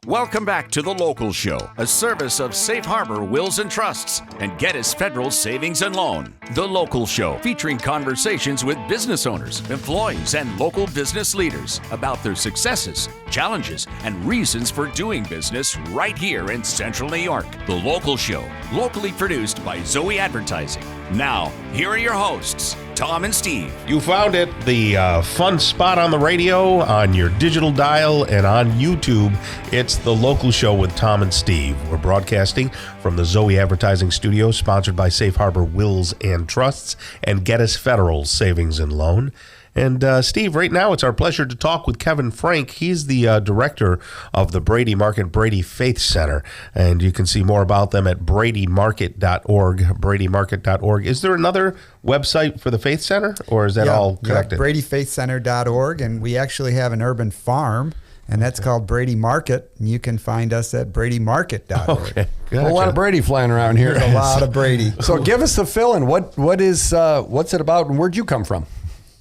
Welcome back to The Local Show, a service of Safe Harbor Wills and Trusts and Geddes Federal Savings and Loan. The Local Show, featuring conversations with business owners, employees, and local business leaders about their successes, challenges, and reasons for doing business right here in Central New York. The Local Show, locally produced by Zoe Advertising. Now, here are your hosts, Tom and Steve. You found it, the fun spot on the radio, on your digital dial, and on YouTube. It's The Local Show with Tom and Steve. We're broadcasting from the Zoe Advertising Studio, sponsored by Safe Harbor Wills and Trusts and Geddes Federal Savings and Loan. And Steve, right now it's our pleasure to talk with Kevin Frank. He's the director of the Brady Market Brady Faith Center, and you can see more about them at bradymarket.org, bradymarket.org. Is there another website for the Faith Center, or is that all connected? bradyfaithcenter.org, and we actually have an urban farm, and that's called Brady Market, and you can find us at bradymarket.org. Okay, gotcha. A lot of Brady flying around here. There's a lot of Brady. So give us the fill-in. What's it about, and where'd you come from?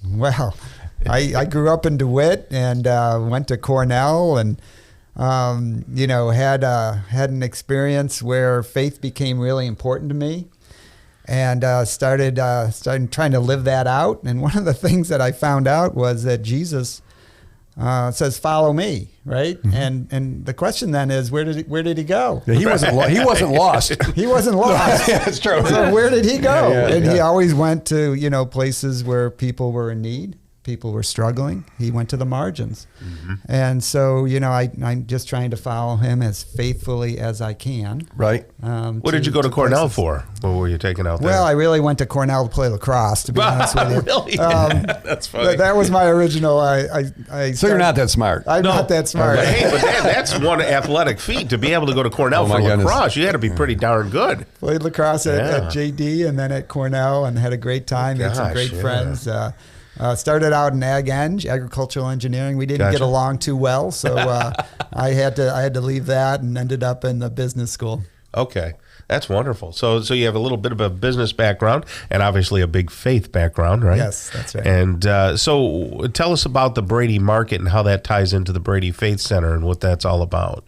Well, I grew up in DeWitt and went to Cornell and, had an experience where faith became really important to me and started trying to live that out. And one of the things that I found out was that Jesus says, "Follow me," right? Mm-hmm. And the question then is, where did he go? Yeah, he wasn't lost. He wasn't lost. Yeah, that's true. So where did he go? He always went to places where people were in need, people were struggling. He went to the margins, and so I'm just trying to follow him as faithfully as I can. Right. What did you go to Cornell for? What were you taking out there? Well, I really went to Cornell to play lacrosse, to be honest with you. Really? That's funny. That was my original. So you're not that smart. I'm not that smart. Hey, but that's one athletic feat to be able to go to Cornell for lacrosse. You had to be pretty darn good. Played lacrosse at JD and then at Cornell and had a great time. Made some great friends. Started out in agricultural engineering. We didn't get along too well, so I had to leave that and ended up in the business school. Okay, that's wonderful. So you have a little bit of a business background and obviously a big faith background, right? Yes, that's right. And so tell us about the Brady Market and how that ties into the Brady Faith Center and what that's all about.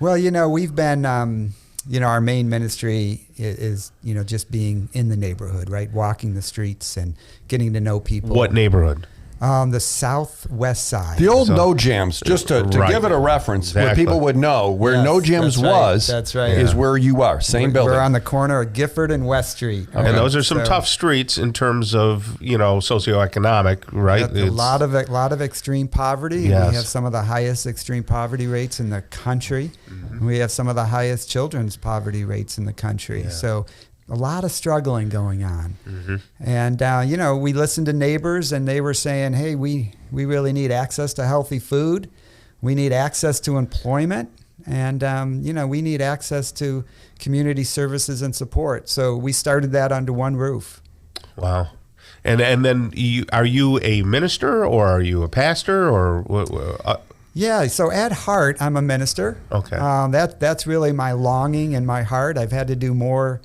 Well, we've been, our main ministry is just being in the neighborhood, right? Walking the streets and getting to know people. What neighborhood? The southwest side. The old No Jams, just to give it a Exactly. where people would know where No Jams was. That's right. Is where you are. Same building. We're on the corner of Gifford and West Street. Okay. And those are some tough streets in terms of socioeconomic, right? A lot of extreme poverty. Yes. We have some of the highest extreme poverty rates in the country. Mm-hmm. We have some of the highest children's poverty rates in the country. Yeah. So a lot of struggling going on. Mm-hmm. And, we listened to neighbors and they were saying, hey, we really need access to healthy food. We need access to employment. And, we need access to community services and support. So we started that under one roof. Wow. And then are you a minister or are you a pastor or Yeah, so at heart, I'm a minister. Okay. That's really my longing in my heart. I've had to do more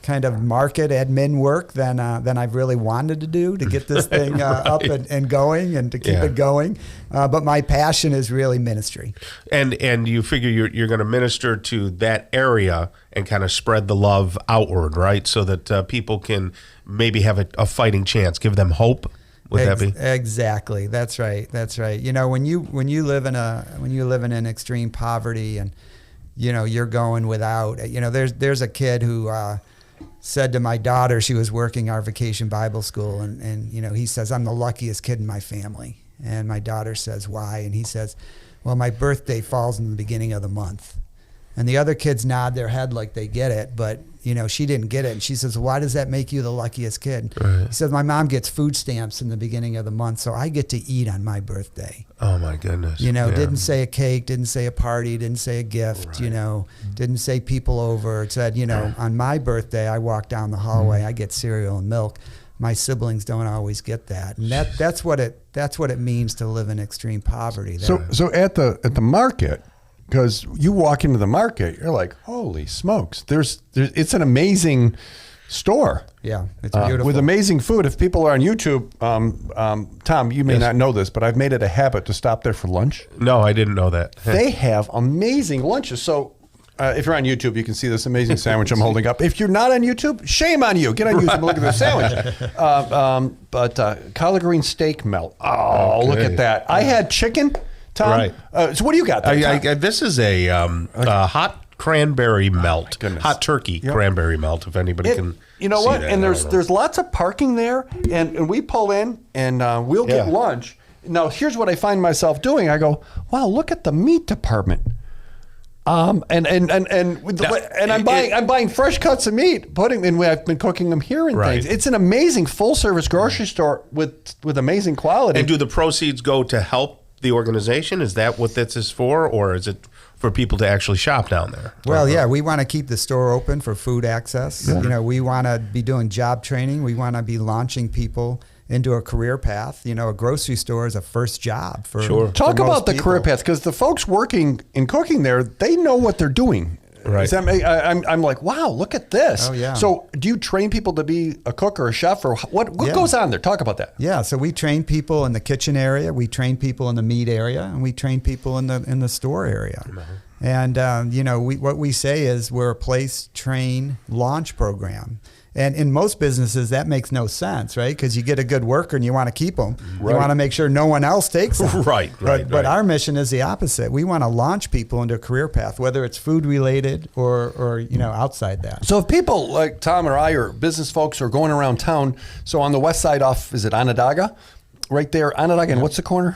kind of market admin work than I've really wanted to do to get this thing up and going and to keep it going. But my passion is really ministry. And you figure you're going to minister to that area and kind of spread the love outward, right? So that people can maybe have a fighting chance, give them hope. Would that be? Exactly. That's right. When you live in extreme poverty and you're going without. There's a kid who said to my daughter, she was working our vacation Bible school, and he says, "I'm the luckiest kid in my family." And my daughter says, "Why?" And he says, "Well, my birthday falls in the beginning of the month." And the other kids nod their head like they get it, but she didn't get it. And she says, "Why does that make you the luckiest kid?" Right. He says, "My mom gets food stamps in the beginning of the month, so I get to eat on my birthday." Oh my goodness. Didn't say a cake, didn't say a party, didn't say a gift, right. Didn't say people over. It said, on my birthday, I walk down the hallway, I get cereal and milk. My siblings don't always get that. And that's what it means to live in extreme poverty. So at the market, because you walk into the market, you're like, holy smokes! It's an amazing store. Yeah, it's beautiful. With amazing food. If people are on YouTube, Tom, you may not know this, but I've made it a habit to stop there for lunch. No, I didn't know that. They have amazing lunches. So if you're on YouTube, you can see this amazing sandwich I'm holding up. If you're not on YouTube, shame on you. Get on YouTube and look at this sandwich. But collard green steak melt. Oh, Okay. look at that. I had chicken, Tom. Right. So what do you got there, Tom? This is a hot cranberry melt, goodness. hot turkey cranberry melt. If anybody can, you know see what? that, And I don't know. there's lots of parking there, and we pull in and we'll get Yeah. lunch. Now here's what I find myself doing. I go, wow, look at the meat department. And I'm buying fresh cuts of meat, I've been cooking them here and Right. things. It's an amazing full service grocery store with amazing quality. And do the proceeds go to help the organization? Is that what this is for, or is it for people to actually shop down there? Well, yeah, we want to keep the store open for food access. You know, we want to be doing job training. We want to be launching people into a career path. You know, a grocery store is a first job for Sure. Talk for most about the people. career path, because the folks working in cooking there, they know what they're doing. Right. I'm like, wow, look at this. Oh, yeah. So do you train people to be a cook or a chef, or what Yeah. goes on there? Talk about that. Yeah, so we train people in the kitchen area, we train people in the meat area, and we train people in the store area. And you know, what we say is we're a place, train, launch program. And in most businesses, that makes no sense, right? Because you get a good worker and you want to keep them. Right. You want to make sure no one else takes them. Right. But our mission is the opposite. We want to launch people into a career path, whether it's food related or you know, outside that. So if people like Tom or I or business folks are going around town, so on the west side off, is it Onondaga? Right there, Onondaga, and what's the corner?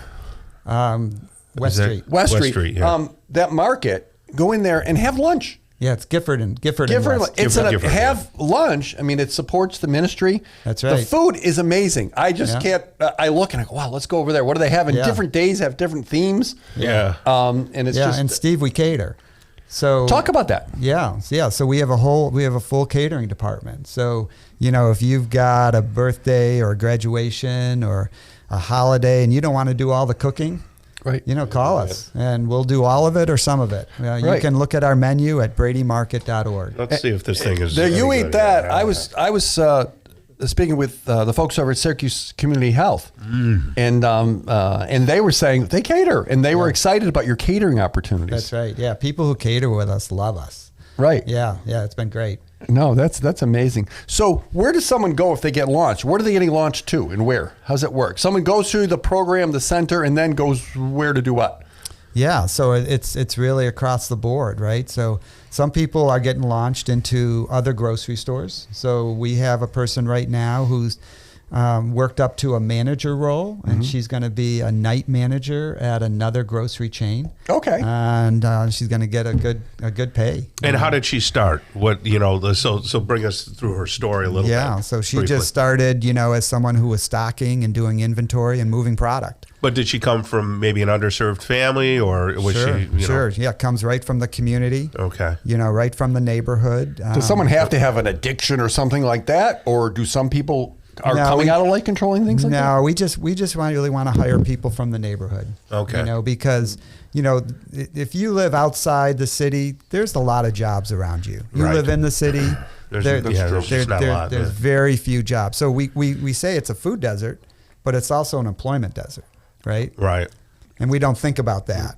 West that- Street. West West Street. Street, yeah. That market, go in there and have lunch. Yeah, it's Gifford and West. Gifford, Have lunch. I mean, it supports the ministry. That's The right. food is amazing. I just Yeah. can't. I look and I go, wow, let's go over there. What do they have? And Yeah. different days have different themes. Yeah. And it's Yeah, just and Steve, we cater. So talk about that. Yeah. So we have a full catering department. So, you know, if you've got a birthday or a graduation or a holiday and you don't want to do all the cooking, Right. you know, call us and we'll do all of it or some of it. You Right. can look at our menu at bradymarket.org. Let's see if this thing is. There, you any eat good. that. Yeah. I was speaking with the folks over at Syracuse Community Health, and they were saying they cater, and they were excited about your catering opportunities. That's right. Yeah. People who cater with us love us. Right. Yeah. Yeah. It's been great. No, that's amazing. So where does someone go if they get launched? Where are they getting launched to, and where? How's it work? Someone goes through the program, the center, and then goes where to do what? Yeah, so it's really across the board, right? So some people are getting launched into other grocery stores. So we have a person right now who's worked up to a manager role, and she's going to be a night manager at another grocery chain. Okay. And she's going to get a good pay. And how did she start? What, you know? So bring us through her story a little bit. Yeah, so she briefly. just started, you know, as someone who was stocking and doing inventory and moving product. But did she come from maybe an underserved family, or was Sure, she? You know? sure. Yeah, comes right from the community. Okay. You know, right from the neighborhood. Does someone have to have an addiction or something like that, or do some people are No, coming we- out of light controlling things like that? No, we just really want to hire people from the neighborhood. Okay. You know, because, you know, if you live outside the city, there's a lot of jobs around you. You Right. live in the city, There's just not a lot. there's Yeah. very few jobs. So we say it's a food desert, but it's also an employment desert, right? Right. And we don't think about that.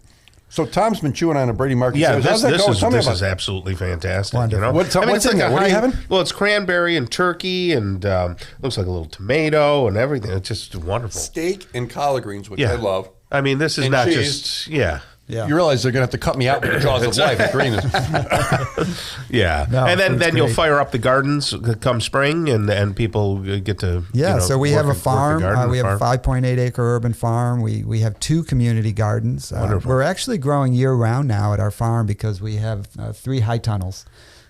So Tom's been chewing on a Brady Market. Yeah, sandwich. How's that going? Tell me this about is that. absolutely fantastic. Wonderful. You know, What's I mean, in it's like there? a What are you high- having? Well, it's cranberry and turkey, and looks like a little tomato and everything. It's just wonderful. Steak and collard greens, which Yeah, I love. I mean, this is And not cheese. just yeah. Yeah. You realize they're going to have to cut me out with the jaws of life at Green. Yeah, No, and then it's you'll great. fire up the gardens come spring, and people get to Yeah, you know, so we have a work the farm. garden, We have a farm. 5.8 acre urban farm. We have 2 community gardens. Wonderful. We're actually growing year round now at our farm because we have 3 high tunnels,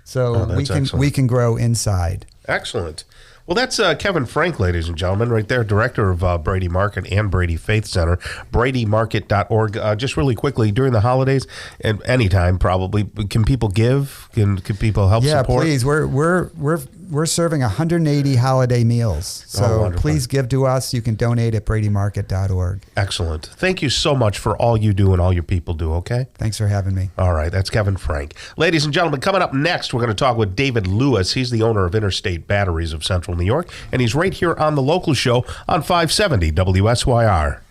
so Oh, that's excellent. we can grow inside. Excellent. Well, that's Kevin Frank, ladies and gentlemen, right there, director of Brady Market and Brady Faith Center, bradymarket.org. Just really quickly, during the holidays and anytime probably, can people give? Can people help Yeah, support? please. We're we're serving 180 holiday meals. So wonderful. please give to us. You can donate at bradymarket.org. Excellent. Thank you so much for all you do and all your people do, okay? Thanks for having me. All right, that's Kevin Frank. Ladies and gentlemen, coming up next, we're going to talk with David Lewis. He's the owner of Interstate Batteries of Central New York, and he's right here on The Local Show on 570 WSYR.